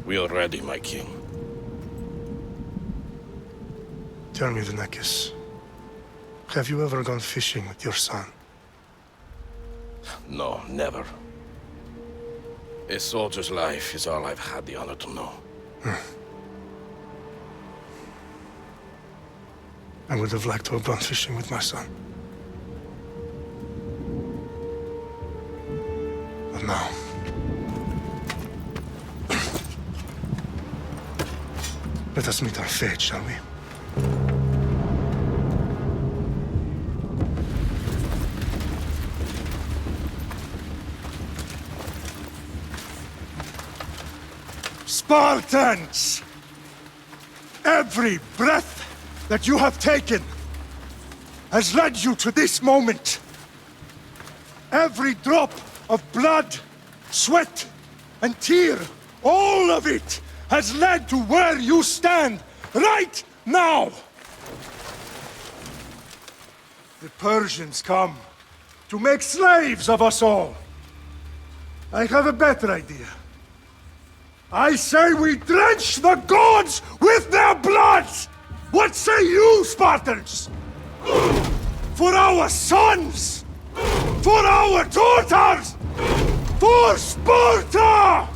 We are ready, my king. Tell me, Venekis, have you ever gone fishing with your son? No, never. A soldier's life is all I've had the honor to know. I would have liked to have gone fishing with my son. But now... let us meet our fate, shall we? Spartans! Every breath that you have taken has led you to this moment. Every drop of blood, sweat, and tear, all of it has led to where you stand right now. The Persians come to make slaves of us all. I have a better idea. I say we drench the gods with their blood! What say you, Spartans? For our sons! For our daughters! For Sparta!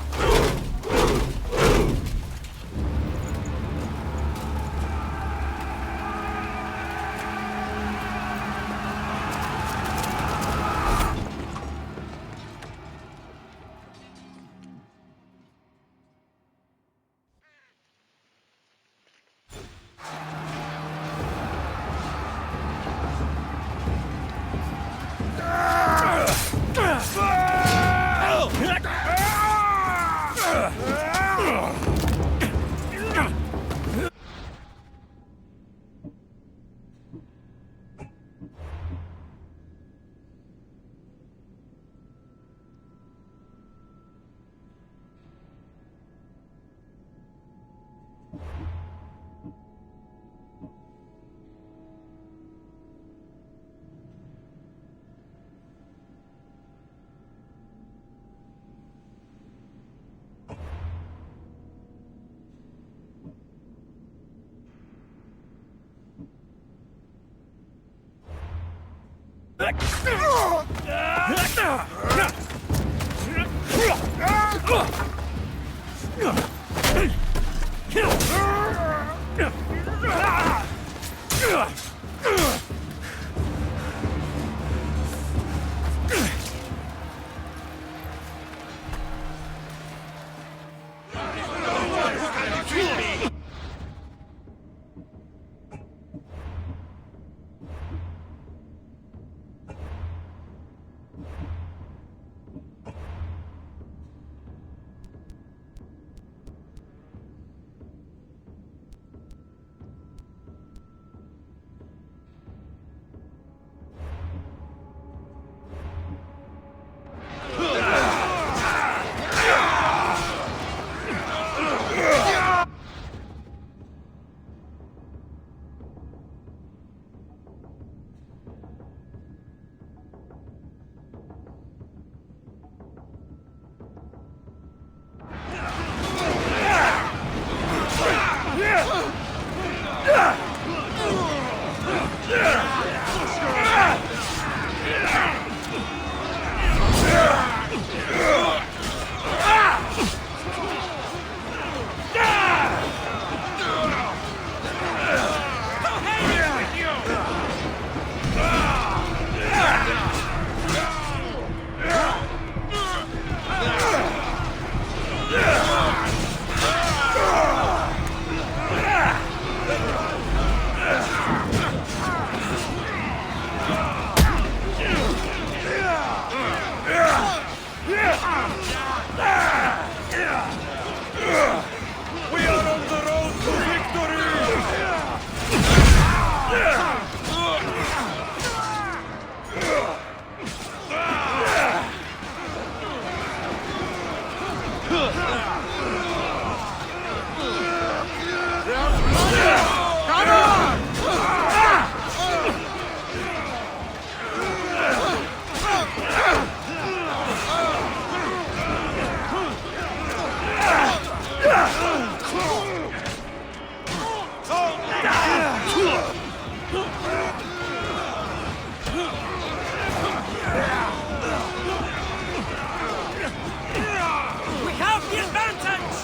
We have the advantage!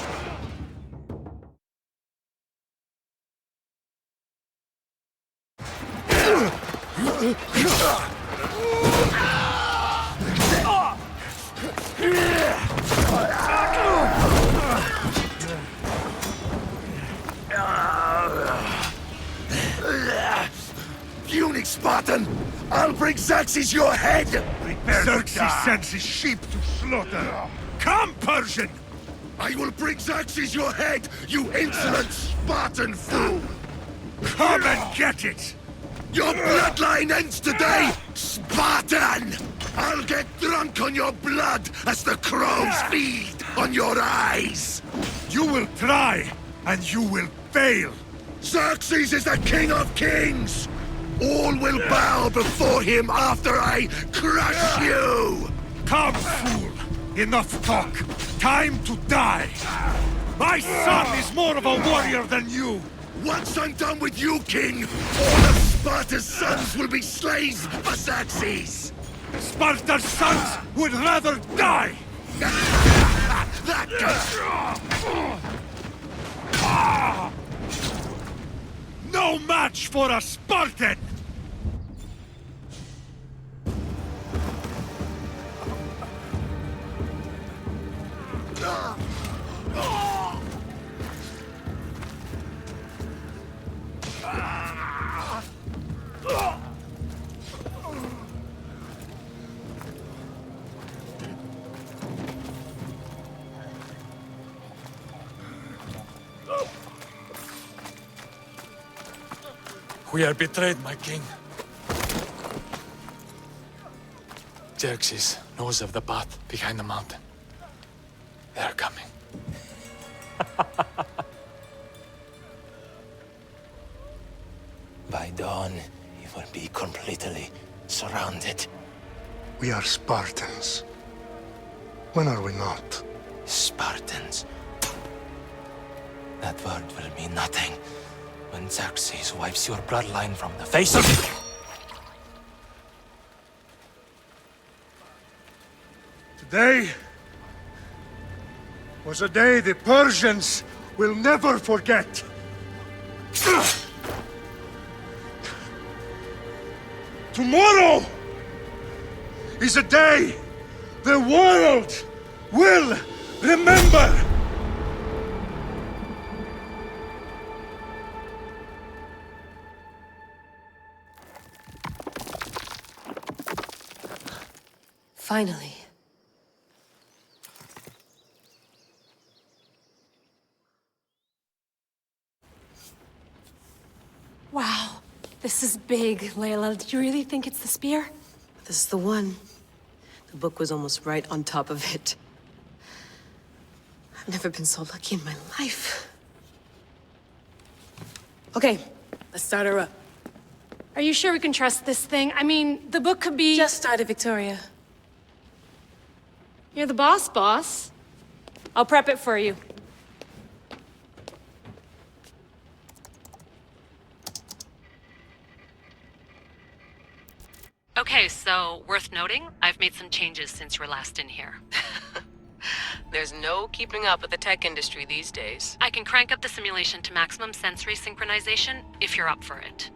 Puny Spartan! I'll bring Xerxes your head! Xerxes sends his sheep to slaughter. Come, Persian! I will bring Xerxes your head, you insolent Spartan fool! Come and get it! Your bloodline ends today, Spartan! I'll get drunk on your blood as the crows feed on your eyes! You will try, and you will fail. Xerxes is the king of kings! All will bow before him after I crush you! Come, fool! Enough talk. Time to die. My son is more of a warrior than you. Once I'm done with you, king, all of Sparta's sons will be slaves for Xerxes! Sparta's sons would rather die. That No match for a Spartan! We are betrayed, my king. Xerxes knows of the path behind the mountain. They are coming. By dawn, you will be completely surrounded. We are Spartans. When are we not? Spartans. That word will mean nothing when Xerxes wipes your bloodline from the face of it. Today was a day the Persians will never forget. Tomorrow is a day the world will remember. Finally. Wow, this is big, Layla. Did you really think it's the spear? This is the one. The book was almost right on top of it. I've never been so lucky in my life. Okay, let's start her up. Are you sure we can trust this thing? I mean, the book could be... Just started, Victoria. You're the boss. I'll prep it for you. Okay, so So, worth noting, I've made some changes since you were last in here. There's no keeping up with the tech industry these days. I can crank up the simulation to maximum sensory synchronization if you're up for it.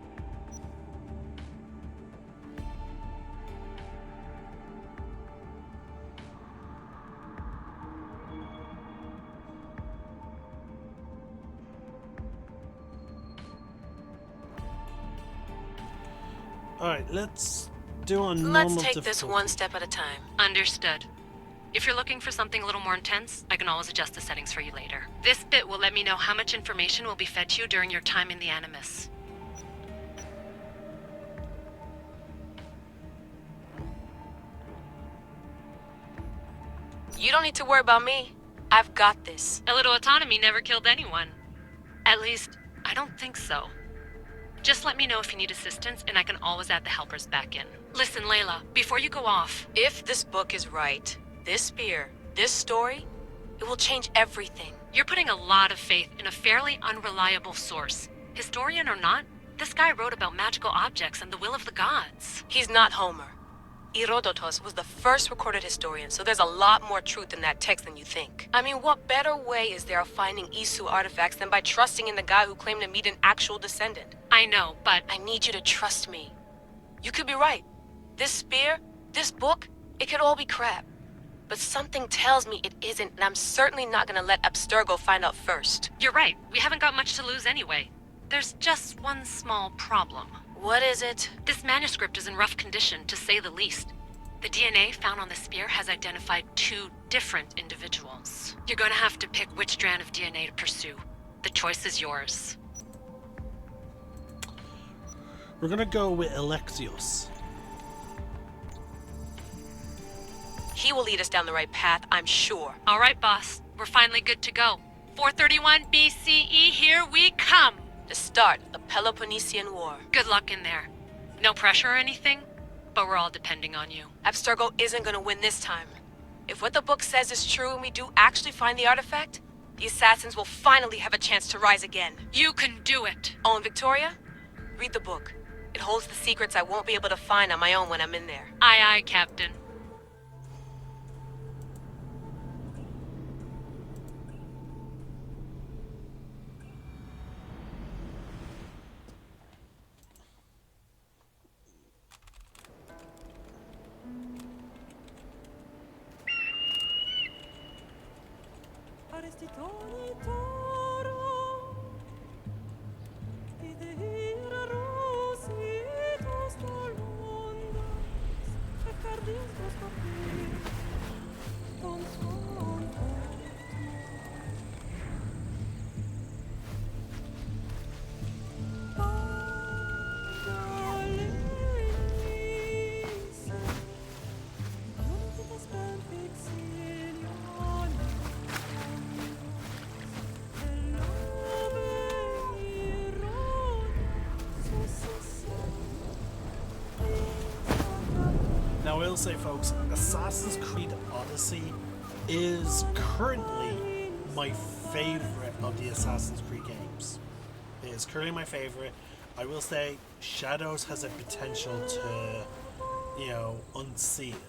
Alright, let's do on normal Let's take difficulty. this one step at a time. Understood. If you're looking for something a little more intense, I can always adjust the settings for you later. This bit will let me know how much information will be fed to you during your time in the Animus. You don't need to worry about me. I've got this. A little autonomy never killed anyone. At least, I don't think so. Just let me know if you need assistance, and I can always add the helpers back in. Listen, Layla, before you go off... If this book is right, this spear, this story, it will change everything. You're putting a lot of faith in a fairly unreliable source. Historian or not, this guy wrote about magical objects and the will of the gods. He's not Homer. Herodotus was the first recorded historian, so there's a lot more truth in that text than you think. I mean, what better way is there of finding Isu artifacts than by trusting in the guy who claimed to meet an actual descendant? I know, but... I need you to trust me. You could be right. This spear, this book, it could all be crap. But something tells me it isn't, and I'm certainly not gonna let Abstergo find out first. You're right. We haven't got much to lose anyway. There's just one small problem. What is it? This manuscript is in rough condition, to say the least. The DNA found on the spear has identified 2 different individuals. You're going to have to pick which strand of DNA to pursue. The choice is yours. We're gonna go with Alexios. He will lead us down the right path, I'm sure. All right, boss. We're finally good to go. 431 BCE, here we come! The start of the Peloponnesian War. Good luck in there. No pressure or anything, but we're all depending on you. Abstergo isn't gonna win this time. If what the book says is true and we do actually find the artifact, the assassins will finally have a chance to rise again. You can do it! Oh, and Victoria? Read the book. It holds the secrets I won't be able to find on my own when I'm in there. Aye, aye, Captain. Now, I will say, folks, Assassin's Creed Odyssey is currently my favorite of the Assassin's Creed games. It is currently my favorite. I will say, Shadows has a potential to, you know, unseat it.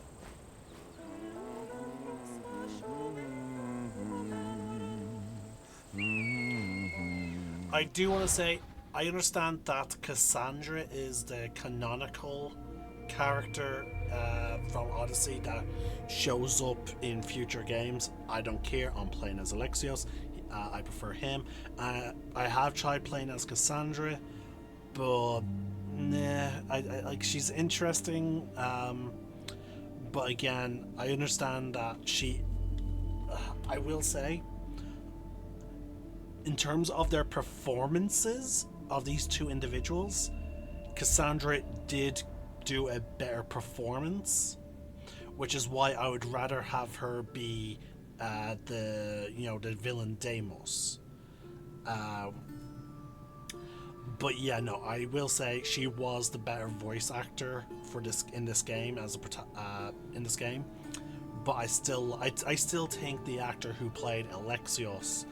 I do want to say, I understand that Cassandra is the canonical character from Odyssey that shows up in future games. I don't care. I'm playing as Alexios. I prefer him. I have tried playing as Cassandra, but nah. I like she's interesting. But again, I understand that she. I will say, in terms of their performances of these 2 individuals, Cassandra did do a better performance, which is why I would rather have her be the villain Deimos. But yeah, no, I will say she was the better voice actor for this in this game in this game. But I still think the actor who played Alexios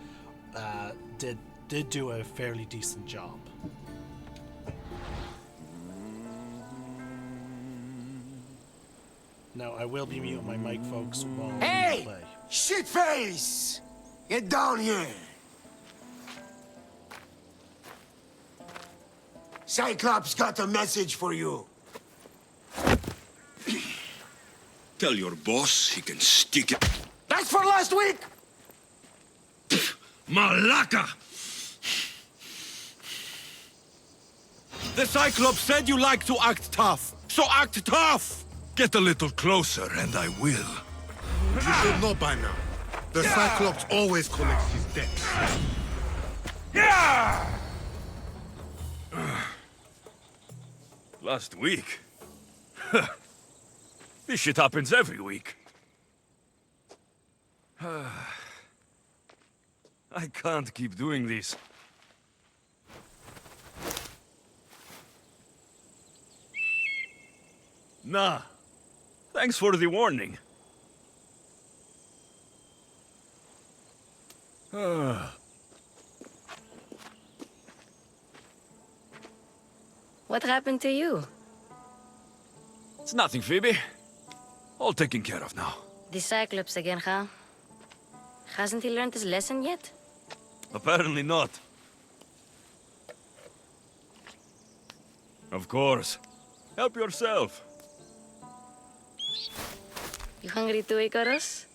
did do a fairly decent job. Now, I will be muting my mic, folks, while we Hey! play. Shitface! Get down here! Cyclops got a message for you. Tell your boss he can stick it. That's for last week! Malaka! The Cyclops said you like to act tough, so act tough! Get a little closer and I will. You should know by now. The Cyclops always collects his debts. Last week? This shit happens every week. I can't keep doing this. Nah. Thanks for the warning. What happened to you? It's nothing, Phoebe. All taken care of now. The Cyclops again, huh? Hasn't he learned his lesson yet? Apparently not. Of course. Help yourself. You hungry too, Icarus?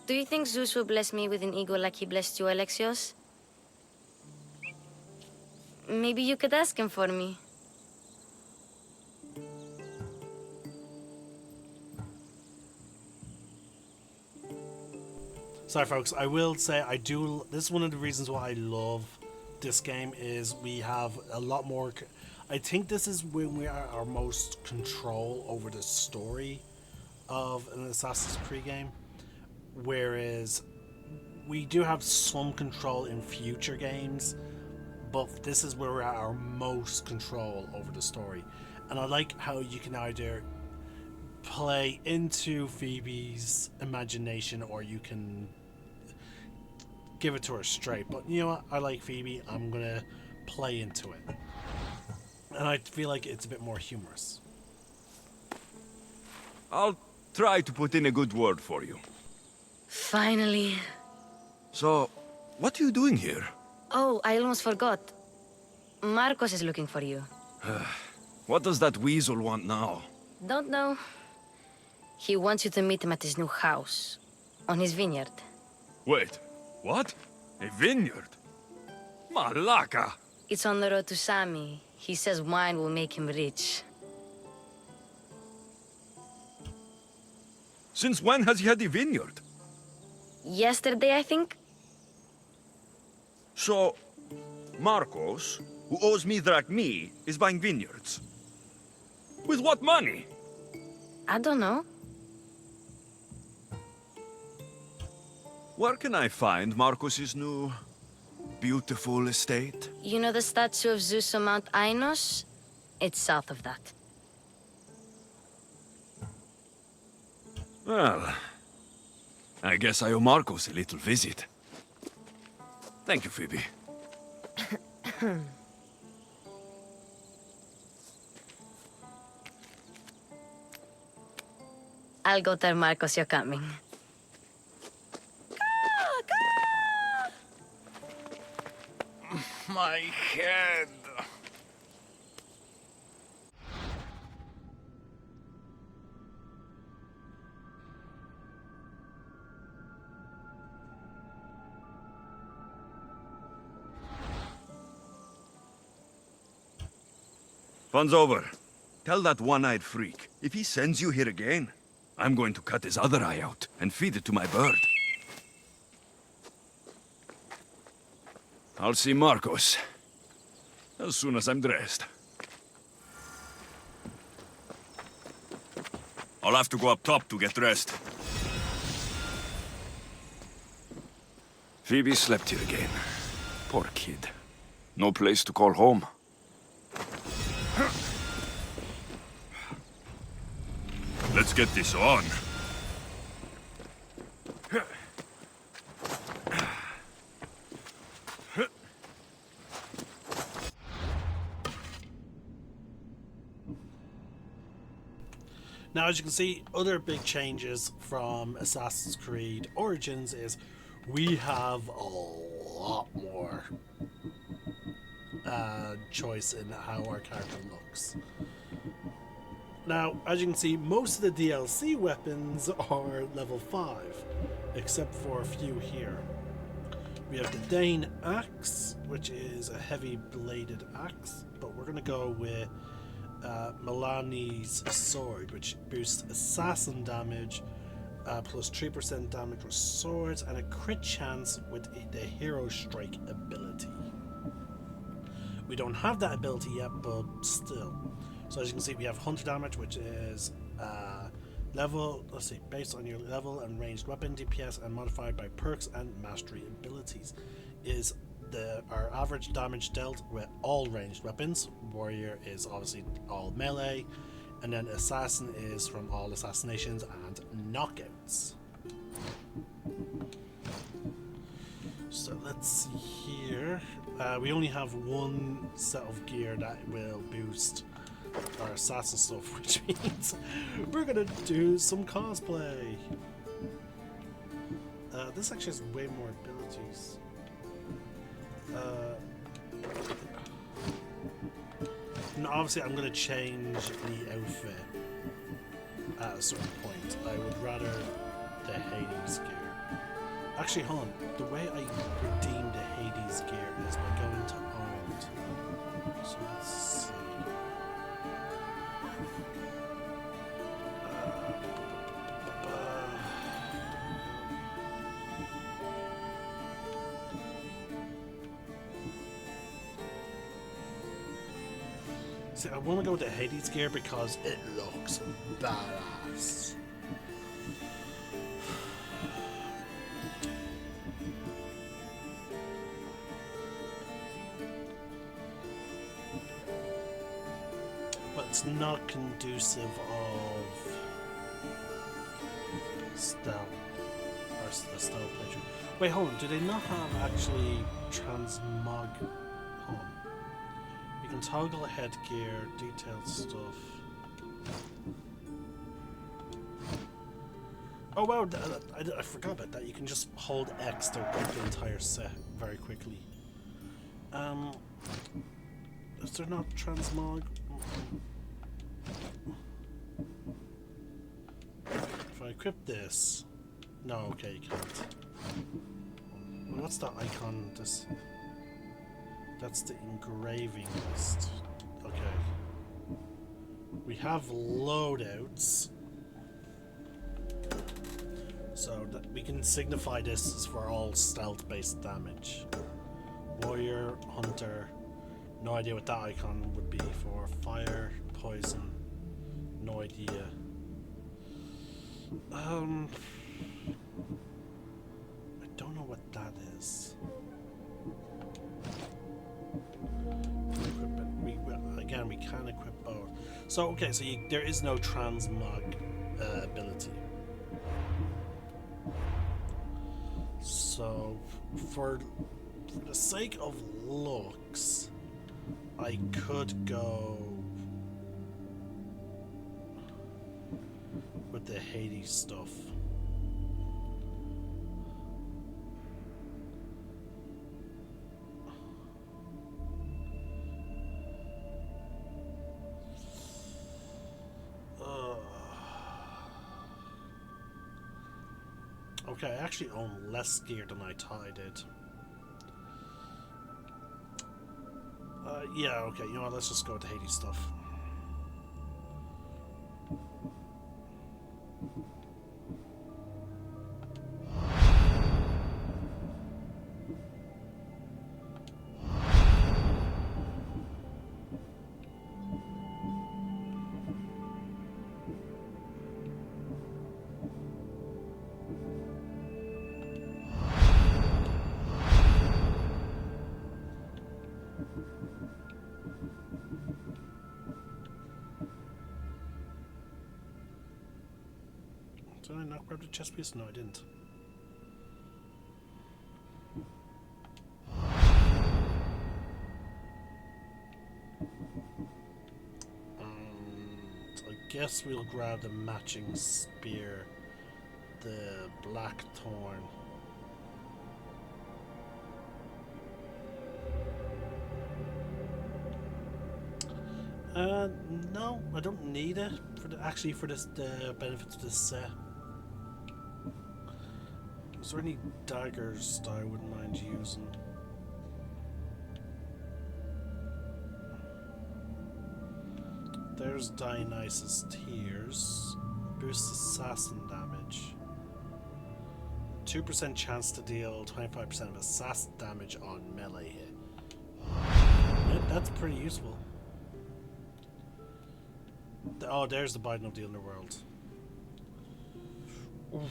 Do you think Zeus will bless me with an ego like he blessed you, Alexios? Maybe you could ask him for me. Sorry, folks. I will say I do. This is one of the reasons why I love this game is we have a lot more. I think this is when we are our most control over the story of an Assassin's Creed game, whereas we do have some control in future games, but this is where we're at our most control over the story. And I like how you can either play into Phoebe's imagination or you can give it to her straight. But you know what? I like Phoebe. I'm gonna play into it. And I feel like it's a bit more humorous. I'll try to put in a good word for you. Finally. So, what are you doing here? Oh, I almost forgot. Marcos is looking for you. What does that weasel want now? Don't know. He wants you to meet him at his new house. On his vineyard. Wait, what? A vineyard? Malaka! It's on the road to Sami. He says wine will make him rich. Since when has he had a vineyard? Yesterday, I think? So, Marcos, who owes me drachmi, is buying vineyards. With what money? I don't know. Where can I find Marcos's new, beautiful estate? You know the statue of Zeus on Mount Ainos? It's south of that. Well, I guess I owe Marcos a little visit. Thank you, Phoebe. I'll go tell Marcos you're coming. My head. Fun's over. Tell that one-eyed freak, if he sends you here again, I'm going to cut his other eye out and feed it to my bird. I'll see Marcos as soon as I'm dressed. I'll have to go up top to get dressed. Phoebe slept here again. Poor kid. No place to call home. Let's get this on. Now, as you can see, other big changes from Assassin's Creed Origins is we have a lot more choice in how our character looks. Now, as you can see, most of the DLC weapons are level 5, except for a few here. We have the Dane Axe, which is a heavy bladed axe, but we're going to go with Milani's Sword, which boosts assassin damage, plus 3% damage with swords, and a crit chance with the Hero Strike ability. We don't have that ability yet, but still. So as you can see, we have Hunter damage, which is based on your level and ranged weapon DPS, and modified by perks and mastery abilities. Is our average damage dealt with all ranged weapons. Warrior is obviously all melee, and then Assassin is from all assassinations and knockouts. So let's see here. We only have one set of gear that will boost our assassin stuff, which means we're gonna do some cosplay. This actually has way more abilities. And obviously I'm gonna change the outfit at a certain point. I would rather the Hades gear. Actually, hold on. The way I redeem the Hades gear is by going to Armed. So let's see. See, I want to go with the Hades gear because it looks badass. But it's not conducive of stealth or stealth playthrough. Wait, hold on. Do they not have actually transmog? Hold on. You can toggle headgear, detailed stuff. Oh wow, I forgot about that. You can just hold X to equip the entire set very quickly. Is there not transmog? If I equip this... No, okay, you can't. What's the icon? That's the engraving list. Okay. We have loadouts. So that we can signify this as for all stealth-based damage. Warrior, Hunter. No idea what that icon would be for. Fire, poison. No idea. I don't know what that is. Again, we can equip both. So, okay, so there is no transmog ability. So, for the sake of looks, I could go with the Hades stuff. Okay, I actually own less gear than I thought I did. Yeah, okay, you know what, let's just go with the Hades stuff. Did I not grab the chest piece? No, I didn't. I guess we'll grab the matching spear, the blackthorn. No, I don't need it for the benefits of this set. Is there any daggers that I wouldn't mind using? There's Dionysus' Tears. Boosts assassin damage. 2% chance to deal 25% of assassin damage on melee hit. Yeah, that's pretty useful. Oh, there's the Biden of the Underworld. Oof.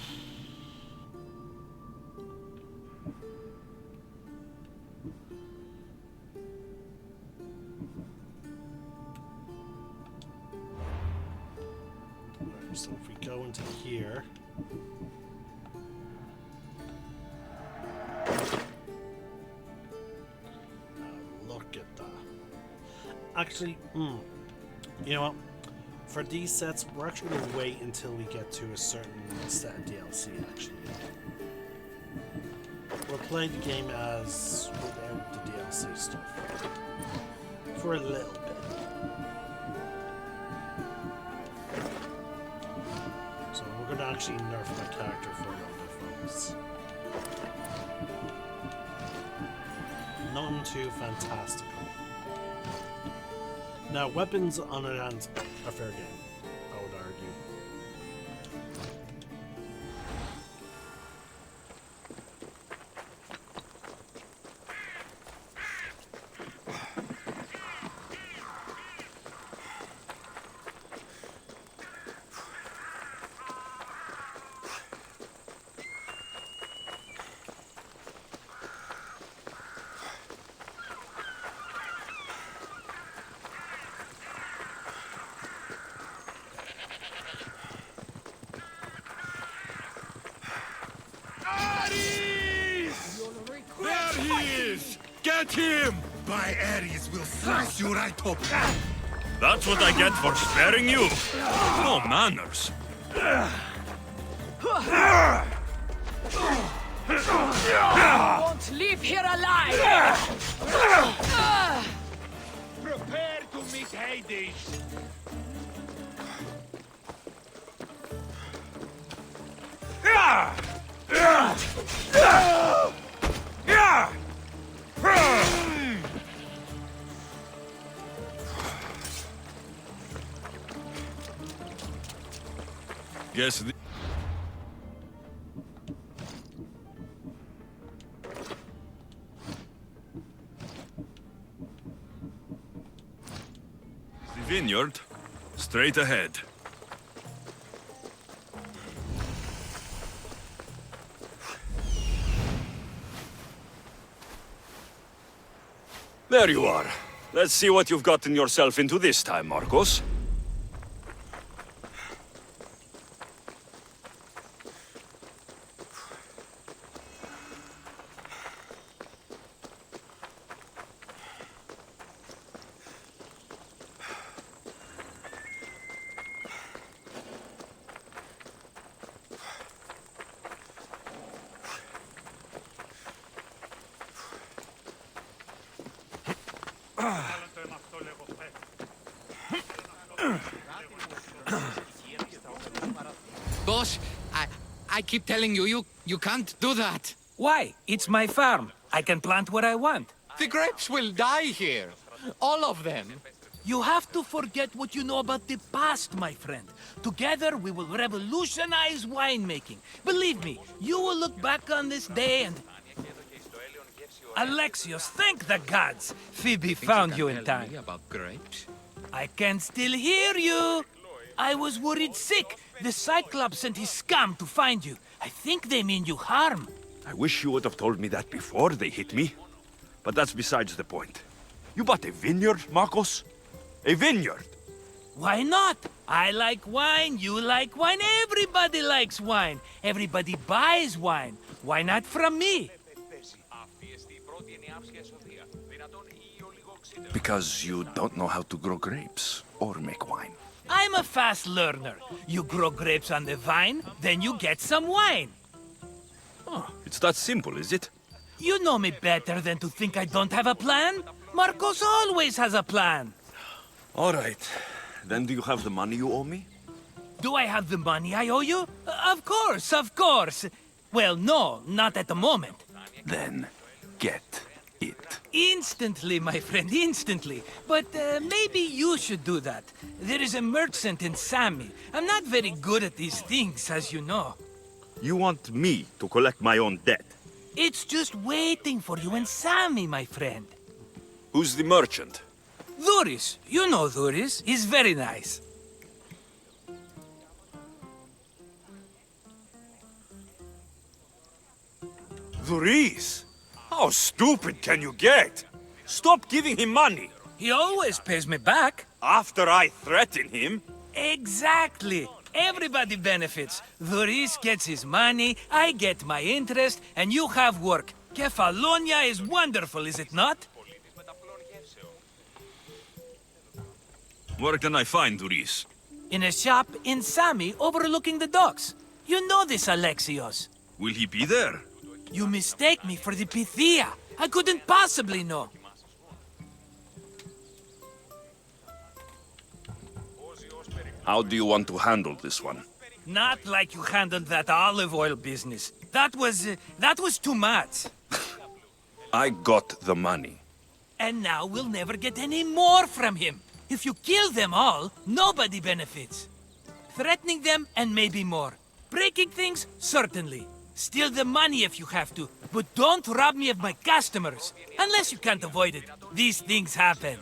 Right, so if we go into here, look at that. Actually, you know what? For these sets, we're actually going to wait until we get to a certain set of DLC, actually. We'll play the game as without the DLC stuff. For a little bit. So we're going to actually nerf my character for a little bit, folks. Nothing too fantastical. Now, weapons on an hand are fair game, I would argue. Get him! By Ares will slice you right open. That's what I get for sparing you. No manners. Won't leave here alive! Prepare to meet Hades. Guess the vineyard, straight ahead. There you are. Let's see what you've gotten yourself into this time, Marcos. Boss, I keep telling you, you can't do that. Why? It's my farm. I can plant what I want. The grapes will die here. All of them. You have to forget what you know about the past, my friend. Together, we will revolutionize winemaking. Believe me, you will look back on this day and... Alexios, thank the gods! Phoebe found you in time. About grapes? I can still hear you! I was worried sick. The Cyclops sent his scum to find you. I think they mean you harm. I wish you would have told me that before they hit me. But that's besides the point. You bought a vineyard, Marcos? A vineyard? Why not? I like wine, you like wine, everybody likes wine. Everybody buys wine. Why not from me? Because you don't know how to grow grapes or make wine. I'm a fast learner. You grow grapes on the vine, then you get some wine. Oh, it's that simple, is it? You know me better than to think I don't have a plan. Marcos always has a plan. All right. Then do you have the money you owe me? Do I have the money I owe you? Of course, of course. Well, no, not at the moment. Then get it. Instantly, my friend, instantly. But maybe you should do that. There is a merchant in Sami. I'm not very good at these things, as you know. You want me to collect my own debt? It's just waiting for you in Sami, my friend. Who's the merchant? Dhuris. You know Dhuris. He's very nice. Dhuris? How stupid can you get? Stop giving him money. He always pays me back. After I threaten him? Exactly. Everybody benefits. Dhuris gets his money, I get my interest, and you have work. Kefalonia is wonderful, is it not? Where can I find Dhuris? In a shop in Sami overlooking the docks. You know this, Alexios. Will he be there? You mistake me for the Pythia. I couldn't possibly know. How do you want to handle this one? Not like you handled that olive oil business. That was too much. I got the money. And now we'll never get any more from him. If you kill them all, nobody benefits. Threatening them, and maybe more. Breaking things, certainly. Steal the money if you have to, but don't rob me of my customers. Unless you can't avoid it. These things happen.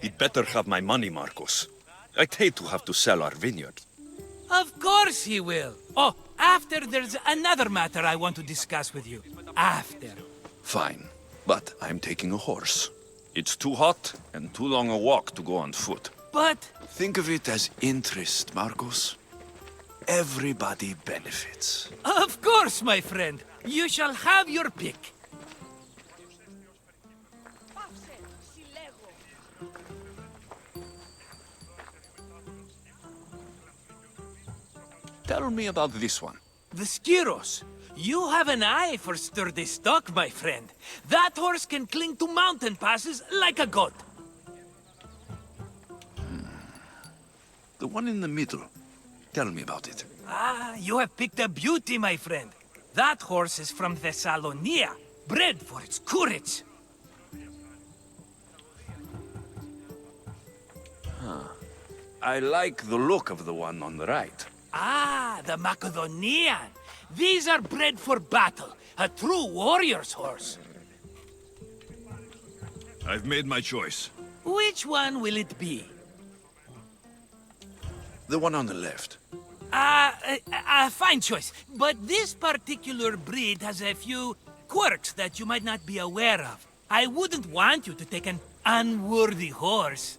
He'd better have my money, Marcos. I'd hate to have to sell our vineyard. Of course he will. Oh, after there's another matter I want to discuss with you. After. Fine, but I'm taking a horse. It's too hot and too long a walk to go on foot. But... Think of it as interest, Marcos. Everybody benefits. Of course, my friend. You shall have your pick. Tell me about this one. The Skiros. You have an eye for sturdy stock, my friend. That horse can cling to mountain passes like a goat. The one in the middle. Tell me about it. Ah, you have picked a beauty, my friend. That horse is from Thessalonia, bred for its courage. I like the look of the one on the right. Ah, the Macedonian. These are bred for battle. A true warrior's horse. I've made my choice. Which one will it be? The one on the left. Fine choice. But this particular breed has a few quirks that you might not be aware of. I wouldn't want you to take an unworthy horse.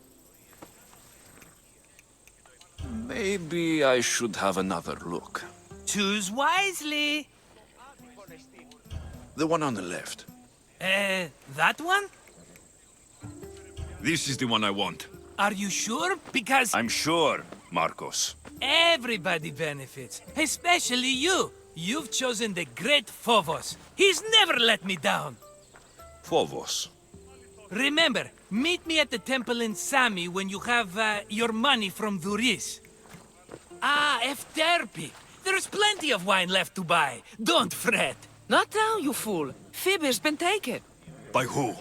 Maybe I should have another look. Choose wisely. The one on the left. That one? This is the one I want. Are you sure? Because... I'm sure, Marcos. Everybody benefits, especially you. You've chosen the great Phobos. He's never let me down. Phobos. Remember, meet me at the temple in Sami when you have your money from Dhuris. Ah, Efterpi. There's plenty of wine left to buy. Don't fret. Not now, you fool. Phoebe's been taken. By who?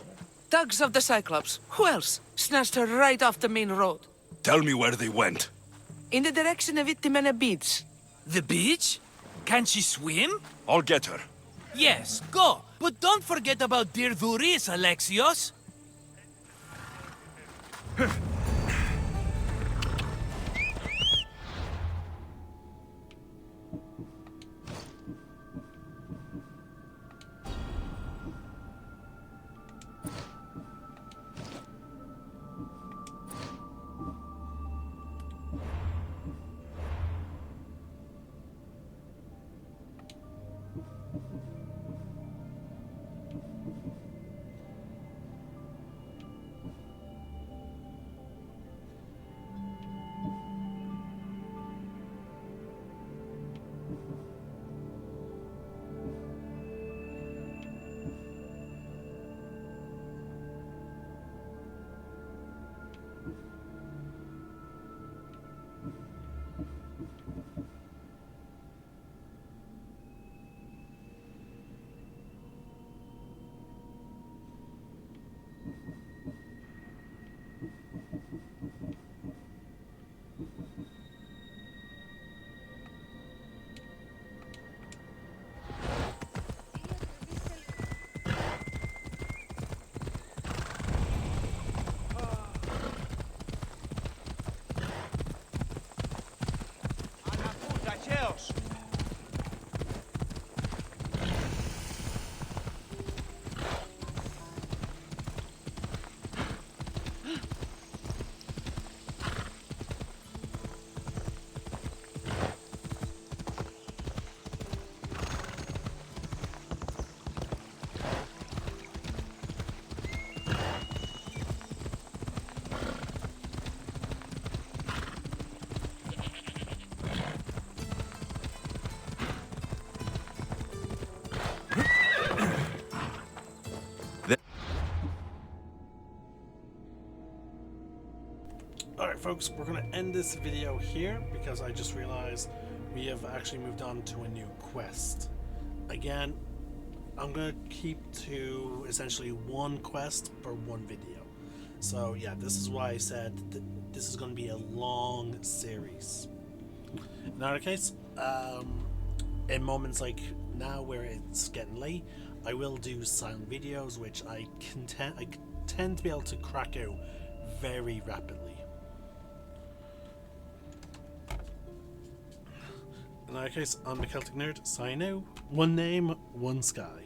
Thugs of the Cyclops. Who else? Snatched her right off the main road. Tell me where they went. In the direction of Itimena Beach. The beach? Can she swim? I'll get her. Yes, go. But don't forget about dear Dhuris, Alexios. Alright folks, we're going to end this video here because I just realized we have actually moved on to a new quest. Again, I'm going to keep to essentially one quest per one video. So yeah, this is why I said this is going to be a long series. In either case, in moments like now where it's getting late, I will do silent videos, which I tend to be able to crack out very rapidly. In either case, I'm the Celtic Nerd, sign out. One name, one sky.